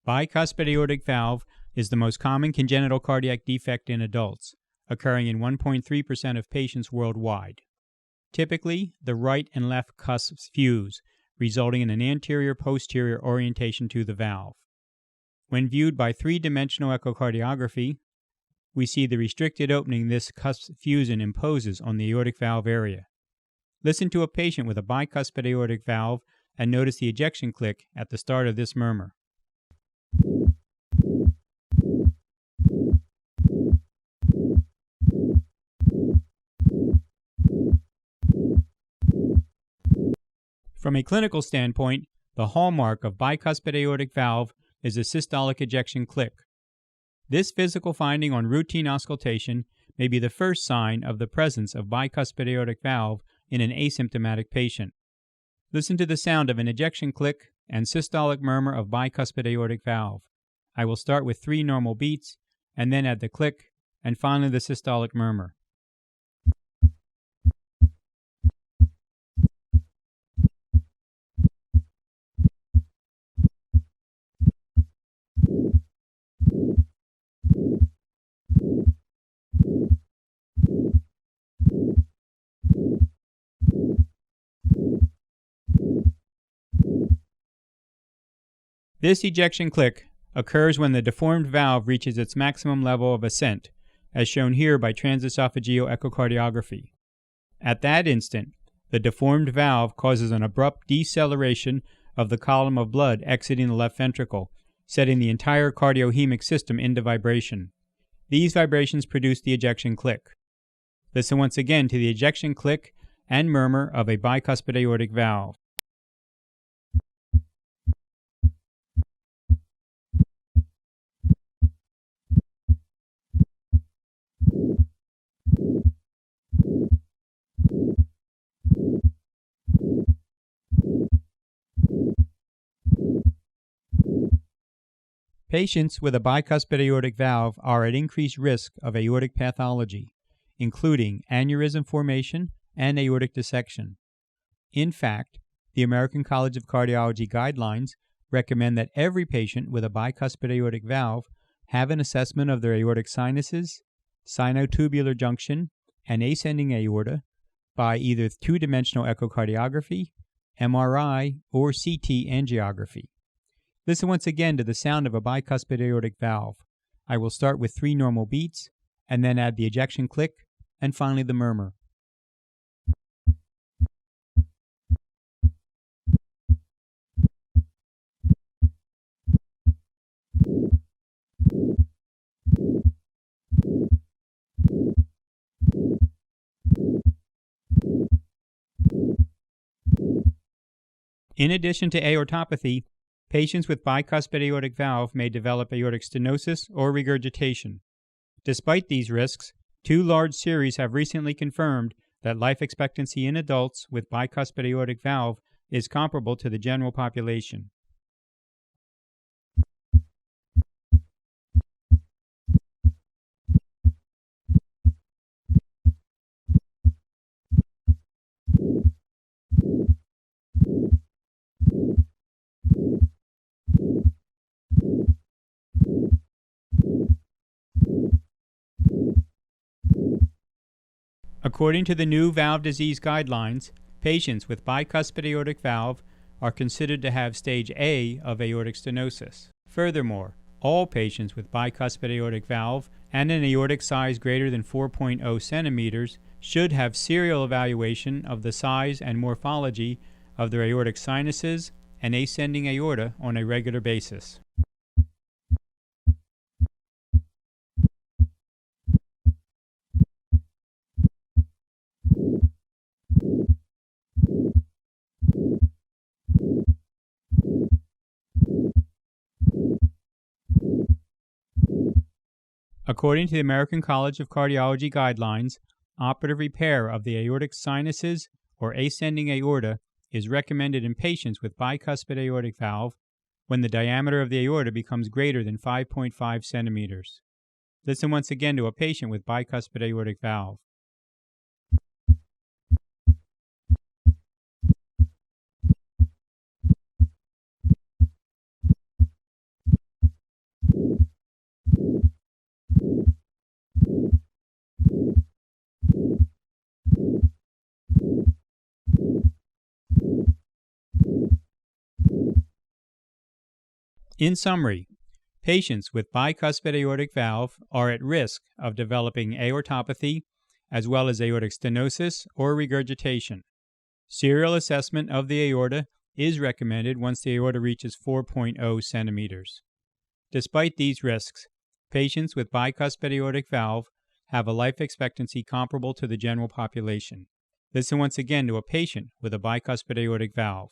Bicuspid aortic valve is the most common congenital cardiac defect in adults, occurring in 1.3% of patients worldwide. Typically, the right and left cusps fuse, resulting in an anterior-posterior orientation to the valve. When viewed by three-dimensional echocardiography, we see the restricted opening this cusp fusion imposes on the aortic valve area. Listen to a patient with a bicuspid aortic valve and notice the ejection click at the start of this murmur. From a clinical standpoint, the hallmark of bicuspid aortic valve is a systolic ejection click. This physical finding on routine auscultation may be the first sign of the presence of bicuspid aortic valve in an asymptomatic patient. Listen to the sound of an ejection click and systolic murmur of bicuspid aortic valve. I will start with 3 normal beats, and then add the click, and finally the systolic murmur. This ejection click occurs when the deformed valve reaches its maximum level of ascent, as shown here by transesophageal echocardiography. At that instant, the deformed valve causes an abrupt deceleration of the column of blood exiting the left ventricle, setting the entire cardiohemic system into vibration. These vibrations produce the ejection click. Listen once again to the ejection click and murmur of a bicuspid aortic valve. Patients with a bicuspid aortic valve are at increased risk of aortic pathology, including aneurysm formation and aortic dissection. In fact, the American College of Cardiology guidelines recommend that every patient with a bicuspid aortic valve have an assessment of their aortic sinuses, sinotubular junction, and ascending aorta by either two-dimensional echocardiography, MRI, or CT angiography. Listen once again to the sound of a bicuspid aortic valve. I will start with 3 normal beats, and then add the ejection click, and finally the murmur. In addition to aortopathy, patients with bicuspid aortic valve may develop aortic stenosis or regurgitation. Despite these risks, 2 large series have recently confirmed that life expectancy in adults with bicuspid aortic valve is comparable to the general population. According to the new valve disease guidelines, patients with bicuspid aortic valve are considered to have stage A of aortic stenosis. Furthermore, all patients with bicuspid aortic valve and an aortic size greater than 4.0 centimeters should have serial evaluation of the size and morphology of their aortic sinuses and ascending aorta on a regular basis. According to the American College of Cardiology guidelines, operative repair of the aortic sinuses or ascending aorta is recommended in patients with bicuspid aortic valve when the diameter of the aorta becomes greater than 5.5 centimeters. Listen once again to a patient with bicuspid aortic valve. In summary, patients with bicuspid aortic valve are at risk of developing aortopathy as well as aortic stenosis or regurgitation. Serial assessment of the aorta is recommended once the aorta reaches 4.0 centimeters. Despite these risks, patients with bicuspid aortic valve have a life expectancy comparable to the general population. Listen once again to a patient with a bicuspid aortic valve.